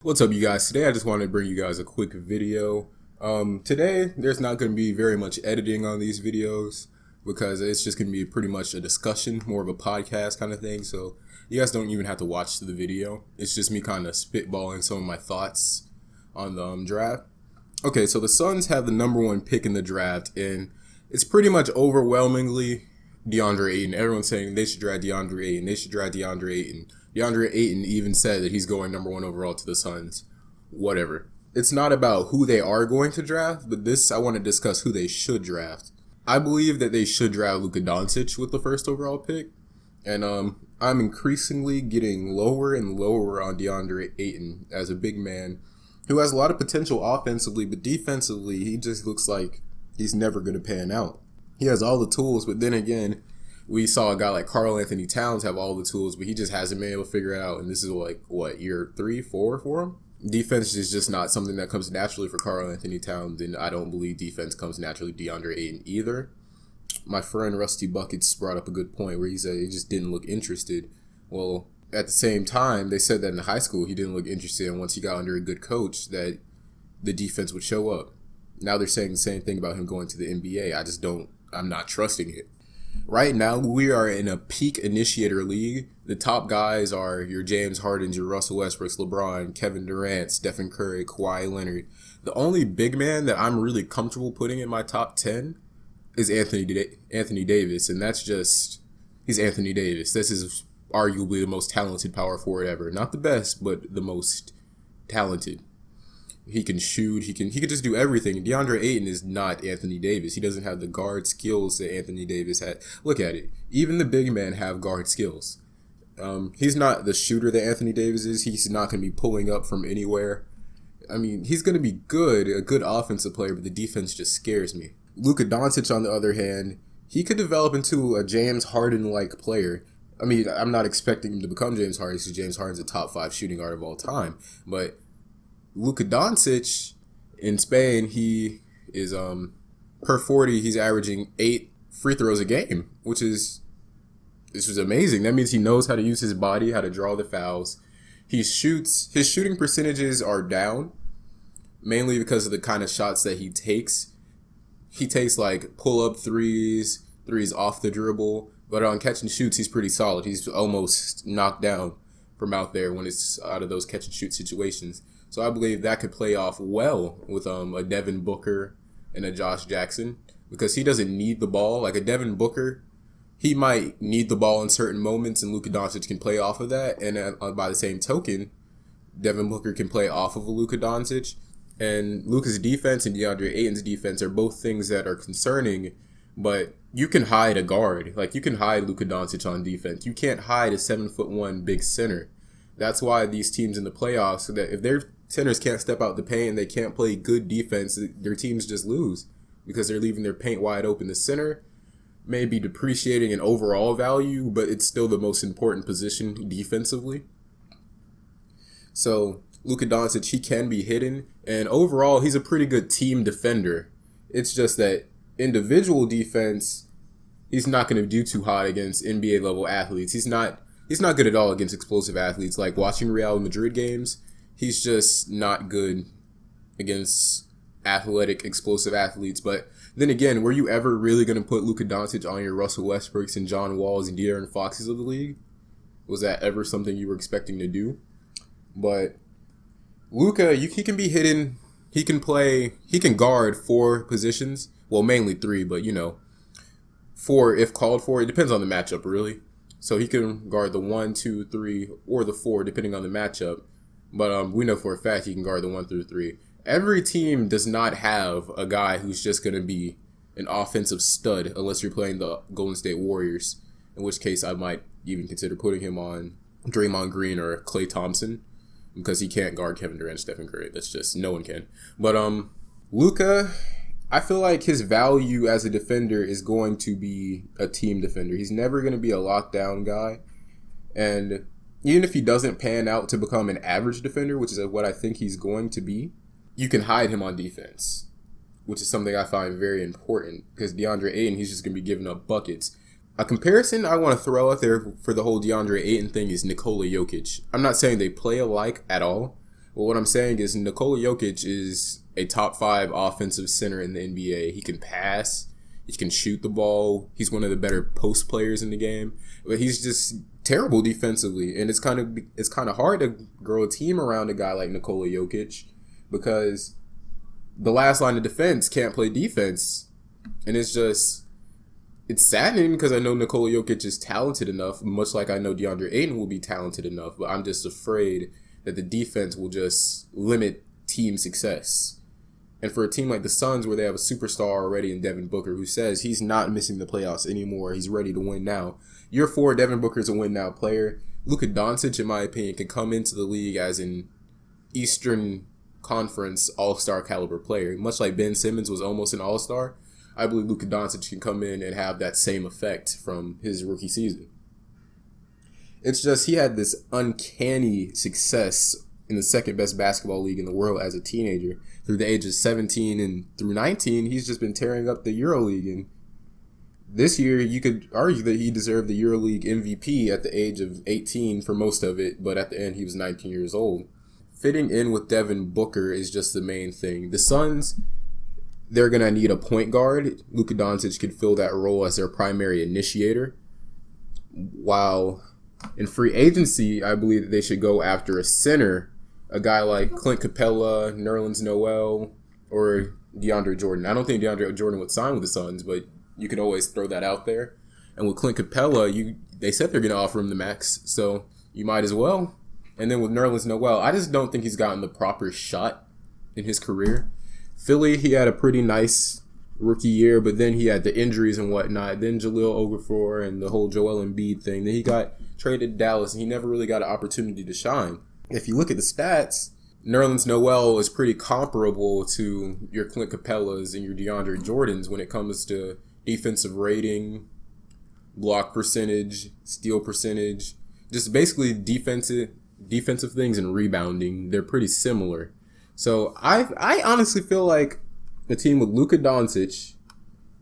What's up, you guys? Today I just wanted to bring you guys a quick video. Today there's not going to be very much editing on these videos because it's just going to be pretty much a discussion, more of a podcast kind of thing. So you guys don't even have to watch the video. It's just me kind of spitballing some of my thoughts on the draft. Okay, so the Suns have the number one pick in the draft, and it's pretty much overwhelmingly DeAndre Ayton. Everyone's saying they should draft DeAndre Ayton. They should draft DeAndre Ayton. DeAndre Ayton even said that he's going number one overall to the Suns. Whatever. It's not about who they are going to draft, but I want to discuss who they should draft. I believe that they should draft Luka Doncic with the first overall pick. And I'm increasingly getting lower and lower on DeAndre Ayton as a big man who has a lot of potential offensively, but defensively, he just looks like he's never going to pan out. He has all the tools, but then again, we saw a guy like Karl Anthony Towns have all the tools, but he just hasn't been able to figure it out. And this is year 3, 4 for him? Defense is just not something that comes naturally for Karl Anthony Towns, and I don't believe defense comes naturally to DeAndre Ayton either. My friend Rusty Buckets brought up a good point where he said he just didn't look interested. Well, at the same time, they said that in high school he didn't look interested, and once he got under a good coach, that the defense would show up. Now they're saying the same thing about him going to the NBA. I'm not trusting it. Right now, we are in a peak initiator league. The top guys are your James Hardens, your Russell Westbrooks, LeBron, Kevin Durant, Stephen Curry, Kawhi Leonard. The only big man that I'm really comfortable putting in my top 10 is Anthony Davis, and he's Anthony Davis. This is arguably the most talented power forward ever. Not the best, but the most talented. He can shoot. He can just do everything. DeAndre Ayton is not Anthony Davis. He doesn't have the guard skills that Anthony Davis had. Look at it. Even the big men have guard skills. He's not the shooter that Anthony Davis is. He's not going to be pulling up from anywhere. I mean, he's going to be a good offensive player, but the defense just scares me. Luka Doncic, on the other hand, he could develop into a James Harden-like player. I mean, I'm not expecting him to become James Harden because James Harden's a top 5 shooting guard of all time, but Luka Doncic in Spain, he is per 40, he's averaging 8 free throws a game, this is amazing. That means he knows how to use his body, how to draw the fouls. His shooting percentages are down, mainly because of the kind of shots that he takes. He takes like pull-up threes off the dribble, but on catch and shoots, he's pretty solid. He's almost knocked down from out there when it's out of those catch and shoot situations. So I believe that could play off well with a Devin Booker and a Josh Jackson because he doesn't need the ball. Like a Devin Booker, he might need the ball in certain moments, and Luka Doncic can play off of that. And by the same token, Devin Booker can play off of a Luka Doncic. And Luka's defense and DeAndre Ayton's defense are both things that are concerning, but you can hide a guard. Like, you can hide Luka Doncic on defense. You can't hide a 7'1" big center. That's why these teams in the playoffs, so that if their centers can't step out the paint and they can't play good defense, their teams just lose because they're leaving their paint wide open. The center may be depreciating in overall value, but it's still the most important position defensively. So Luka Doncic, he can be hidden, and overall, he's a pretty good team defender. It's just that individual defense, he's not going to do too hot against NBA level athletes. He's not good at all against explosive athletes. Like watching Real Madrid games, he's just not good against athletic, explosive athletes. But then again, were you ever really going to put Luka Doncic on your Russell Westbrooks and John Walls and De'Aaron Foxes of the league? Was that ever something you were expecting to do? But Luka, he can be hidden. He can guard 4 positions. Well, mainly 3, but 4 if called for. It depends on the matchup, really. So he can guard the 1, 2, 3, or the 4, depending on the matchup. But we know for a fact he can guard the 1 through 3. Every team does not have a guy who's just going to be an offensive stud unless you're playing the Golden State Warriors, in which case I might even consider putting him on Draymond Green or Klay Thompson because he can't guard Kevin Durant and Stephen Curry. That's just, no one can. But Luka, I feel like his value as a defender is going to be a team defender. He's never going to be a lockdown guy. And even if he doesn't pan out to become an average defender, which is what I think he's going to be, you can hide him on defense, which is something I find very important because DeAndre Ayton, he's just going to be giving up buckets. A comparison I want to throw out there for the whole DeAndre Ayton thing is Nikola Jokic. I'm not saying they play alike at all, Well, what I'm saying is Nikola Jokic is a top 5 offensive center in the NBA. He can pass. He can shoot the ball. He's one of the better post players in the game. But he's just terrible defensively. And it's kind of hard to grow a team around a guy like Nikola Jokic because the last line of defense can't play defense. And it's saddening because I know Nikola Jokic is talented enough, much like I know DeAndre Ayton will be talented enough, but I'm just afraid that the defense will just limit team success. And for a team like the Suns, where they have a superstar already in Devin Booker, who says he's not missing the playoffs anymore, he's ready to win now. Year 4, Devin Booker's a win now player. Luka Doncic, in my opinion, can come into the league as an Eastern Conference all-star caliber player. Much like Ben Simmons was almost an all-star, I believe Luka Doncic can come in and have that same effect from his rookie season. It's just he had this uncanny success in the second best basketball league in the world as a teenager. Through the ages 17 and through 19, he's just been tearing up the EuroLeague. And this year, you could argue that he deserved the EuroLeague MVP at the age of 18 for most of it, but at the end, he was 19 years old. Fitting in with Devin Booker is just the main thing. The Suns, they're going to need a point guard. Luka Doncic could fill that role as their primary initiator. While in free agency, I believe that they should go after a center, a guy like Clint Capella, Nerlens Noel, or DeAndre Jordan. I don't think DeAndre Jordan would sign with the Suns, but you could always throw that out there. And with Clint Capella, they said they're going to offer him the max, so you might as well. And then with Nerlens Noel, I just don't think he's gotten the proper shot in his career. Philly, he had a pretty nice rookie year, but then he had the injuries and whatnot. Then Jahlil Okafor and the whole Joel Embiid thing. Then he got traded to Dallas, and he never really got an opportunity to shine. If you look at the stats, Nerlens Noel is pretty comparable to your Clint Capellas and your DeAndre Jordans when it comes to defensive rating, block percentage, steal percentage, just basically defensive things and rebounding. They're pretty similar. So I honestly feel like a team with Luka Doncic,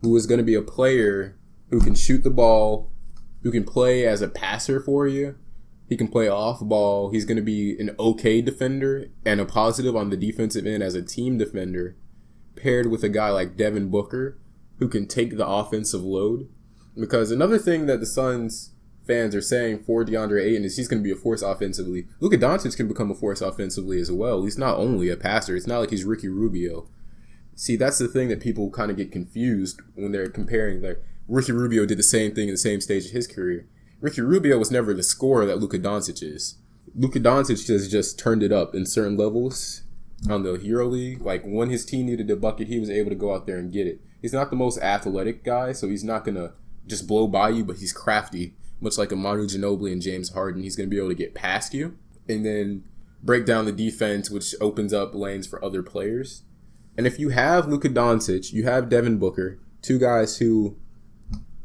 who is going to be a player who can shoot the ball, who can play as a passer for you, he can play off ball, he's going to be an okay defender and a positive on the defensive end as a team defender, paired with a guy like Devin Booker, who can take the offensive load. Because another thing that the Suns fans are saying for DeAndre Ayton is he's going to be a force offensively. Luka Doncic can become a force offensively as well. He's not only a passer. It's not like he's Ricky Rubio. See, that's the thing that people kind of get confused when they're comparing. Like, Ricky Rubio did the same thing in the same stage of his career. Ricky Rubio was never the scorer that Luka Doncic is. Luka Doncic has just turned it up in certain levels on the EuroLeague. Like, when his team needed a bucket, he was able to go out there and get it. He's not the most athletic guy, so he's not going to just blow by you, but he's crafty. Much like a Manu Ginobili and James Harden, he's going to be able to get past you and then break down the defense, which opens up lanes for other players. And if you have Luka Doncic, you have Devin Booker, two guys who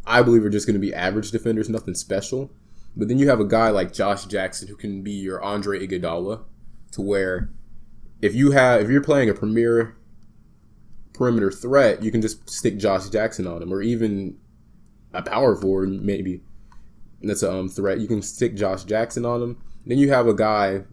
I believe are just going to be average defenders, nothing special. But then you have a guy like Josh Jackson who can be your Andre Iguodala, to where if you're playing a premier perimeter threat, you can just stick Josh Jackson on him, or even a power forward maybe. That's a threat. You can stick Josh Jackson on him. Then you have a guy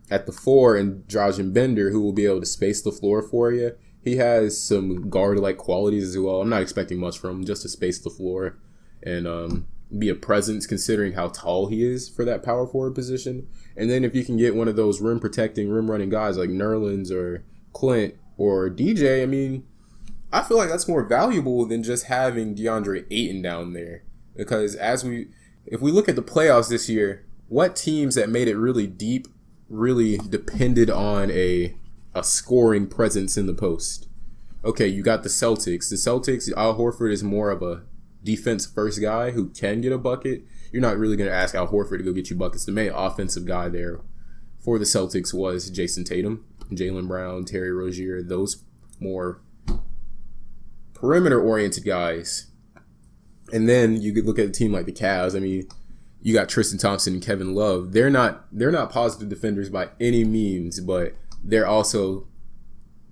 at the 4 in Dragan Bender who will be able to space the floor for you. He has some guard-like qualities as well. I'm not expecting much from him, just to space the floor and be a presence considering how tall he is for that power forward position. And then if you can get one of those rim-protecting, rim-running guys like Nerlens or Clint or DJ, I mean, I feel like that's more valuable than just having DeAndre Ayton down there. Because if we look at the playoffs this year, what teams that made it really deep really depended on a scoring presence in the post? Okay, you got the Celtics. The Celtics, Al Horford is more of a defense-first guy who can get a bucket. You're not really going to ask Al Horford to go get you buckets. The main offensive guy there for the Celtics was Jason Tatum, Jaylen Brown, Terry Rozier, those more perimeter-oriented guys. And then you could look at a team like the Cavs. I mean, you got Tristan Thompson and Kevin Love. They're not positive defenders by any means, but they're also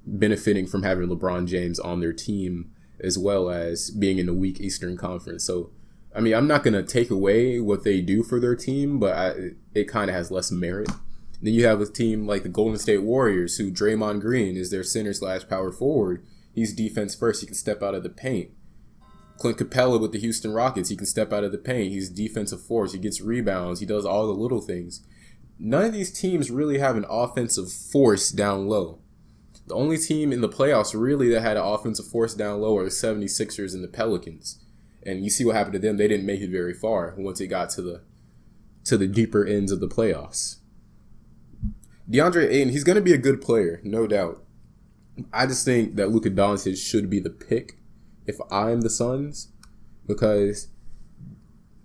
benefiting from having LeBron James on their team as well as being in the weak Eastern Conference. So, I mean, I'm not going to take away what they do for their team, but it kind of has less merit. Then you have a team like the Golden State Warriors, who Draymond Green is their center / power forward. He's defense first. He can step out of the paint. Clint Capella with the Houston Rockets, he can step out of the paint. He's defensive force. He gets rebounds. He does all the little things. None of these teams really have an offensive force down low. The only team in the playoffs really that had an offensive force down low are the 76ers and the Pelicans. And you see what happened to them. They didn't make it very far once it got to the deeper ends of the playoffs. DeAndre Ayton, he's going to be a good player, no doubt. I just think that Luka Doncic should be the pick if I'm the Suns, because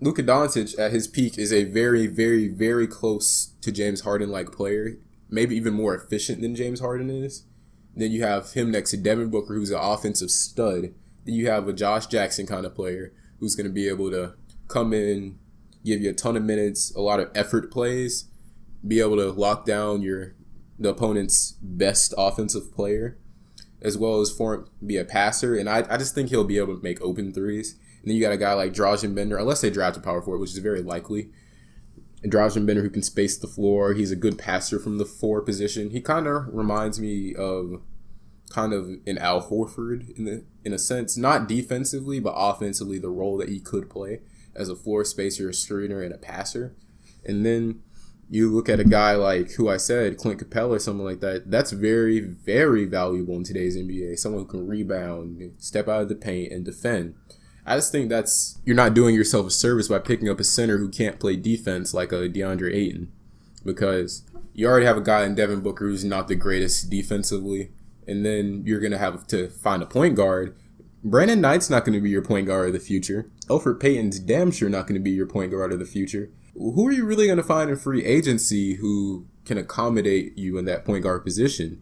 Luka Doncic at his peak is a very, very, very close to James Harden-like player, maybe even more efficient than James Harden is. Then you have him next to Devin Booker, who's an offensive stud. Then you have a Josh Jackson kind of player who's going to be able to come in, give you a ton of minutes, a lot of effort plays, be able to lock down the opponent's best offensive player, as well as be a passer. And I just think he'll be able to make open threes. And then you got a guy like Dragan Bender, unless they draft a power forward, which is very likely. And Dragan Bender, who can space the floor. He's a good passer from the 4 position. He kind of reminds me of an Al Horford in a sense, not defensively, but offensively, the role that he could play as a floor spacer, a screener, and a passer. And then you look at a guy like, who I said, Clint Capella or something like that. That's very, very valuable in today's NBA. Someone who can rebound, step out of the paint, and defend. I just think you're not doing yourself a service by picking up a center who can't play defense like a DeAndre Ayton, because you already have a guy in Devin Booker who's not the greatest defensively, and then you're going to have to find a point guard. Brandon Knight's not going to be your point guard of the future. Elfrid Payton's damn sure not going to be your point guard of the future. Who are you really going to find in free agency who can accommodate you in that point guard position?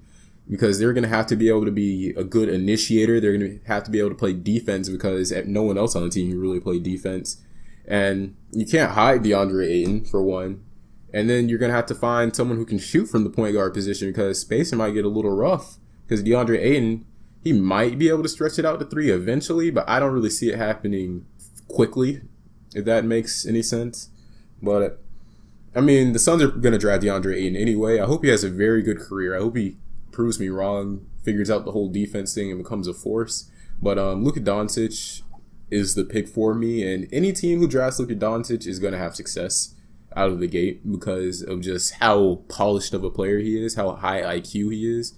Because they're going to have to be able to be a good initiator. They're going to have to be able to play defense, because no one else on the team can really play defense. And you can't hide DeAndre Ayton, for one. And then you're going to have to find someone who can shoot from the point guard position, because spacing might get a little rough. Because DeAndre Ayton, he might be able to stretch it out to 3 eventually, but I don't really see it happening quickly, if that makes any sense. But, I mean, the Suns are going to draft DeAndre Ayton anyway. I hope he has a very good career. I hope he proves me wrong, figures out the whole defense thing, and becomes a force. But Luka Doncic is the pick for me, and any team who drafts Luka Doncic is going to have success out of the gate because of just how polished of a player he is, how high IQ he is.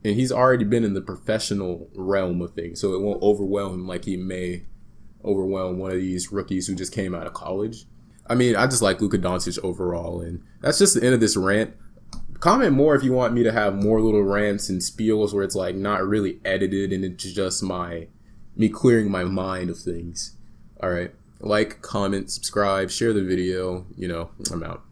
And he's already been in the professional realm of things, so it won't overwhelm him like he may overwhelm one of these rookies who just came out of college. I mean, I just like Luka Doncic overall, and that's just the end of this rant. Comment more if you want me to have more little rants and spiels where it's like not really edited and it's just me clearing my mind of things. All right. Like, comment, subscribe, share the video. I'm out.